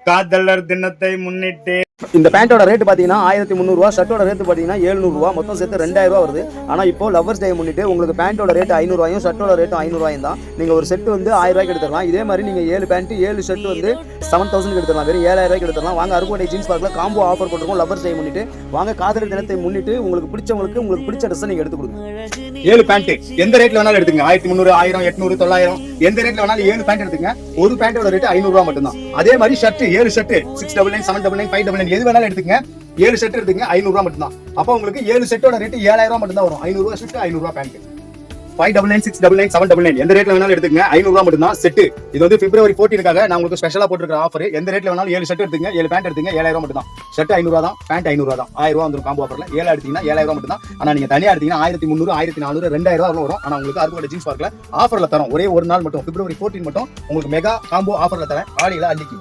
காதலர் தினத்தை முன்னிட்டு இந்த பேண்டோட ரேட் பாத்தீங்கன்னா 1300 ரூபா, ஷர்ட்டோட ரேட் பாத்தீங்கன்னா 700 ரூபா, மொத்தம் சேர்த்து 2000 ரூபா வருது. ஆனா இப்போ லவர்ஸ் டே முன்னிட்டு உங்களுக்கு பேண்டோட ரேட் 500 ரூபாயும் ஷர்ட்டோட ரேட் 500 ரூபாயும் தான். நீங்க ஒரு செட் வந்து 1000 ரூபாய்க்கு எடுத்துடலாம். இதே மாதிரி நீங்க 7 பேண்ட் 7 ஷர்ட் வந்து 7000 எடுத்துடலாம். வெறும் 7000 ரூபாய்க்கு எடுத்துடலாம். வாங்க அருக்கோட்டை ஜீன்ஸ் பார்க்ல காம்போ ஆஃபர் போட்டுருக்கோம் லவர்ஸ் டே முன்னிட்டு. வாங்க காதலர் தினத்தை முன்னிட்டு உங்களுக்கு பிடிச்ச ட்ரெஸ் நீங்க எடுத்து கொடுங்க. 7 பேண்ட் எந்த ரேட்ல வேணாலும் எடுத்துங்க. 1300, 1000, 800, 900 எந்த ரேட்ல வேணாலும் 7 பேண்ட் எடுத்துங்க. ஒரு பேண்டோட ரேட் 500 ரூபாய் மட்டும் தான். அதே மாதிரி ஷர்ட் 7 ஷர்ட் 699, 799, 599 எது வேணாலும் எடுத்துங்க. 7 செட் எடுத்துங்க 500 ரூபாய் மட்டும் தான். அப்போ உங்களுக்கு 7 செட்டோட ரேட் 7000 ரூபாய் மட்டும் தான் வரும். 500 ரூபாய் ஷர்ட் 500 ரூபாய் பேண்ட். 599, 699, 799 எந்த ரேட்ல வேணாலும் எடுத்துங்க. 500 ரூபாய் மட்டும் தான் செட். இது வந்து பிப்ரவரி 14க்காக நான் உங்களுக்கு ஸ்பெஷலா போட்டுருக்க ஆஃபர். எந்த ரேட்ல வேணாலும் 7 ஷர்ட் எடுத்துங்க, 7 பேண்ட் எடுத்துங்க. 7000 ரூபாய் மட்டும் தான். ஷர்ட் 500 ரூபாய் தான், பேண்ட் 500 ரூபாய் தான். 1000 ரூபாய் வந்துரும் காம்போ ஆஃபர்ல. 7 எடுத்தீங்கன்னா 7000 ரூபாய் மட்டும் தான். ஆனா நீங்க தனியா எடுத்தீங்கன்னா 1300, 1400, 2000 ரூபாய் வரும். ஆனா உங்களுக்கு அருக்கோட்டை ஜீன்ஸ் பார்க்ல ஆஃபர்ல தரோம். ஒரே ஒரு நாள் மட்டும் பிப்ரவரி 14 மட்டும் உங்களுக்கு மெகா காம்போ ஆஃபர்ல தரேன். ஆடியில அள்ளிக்கு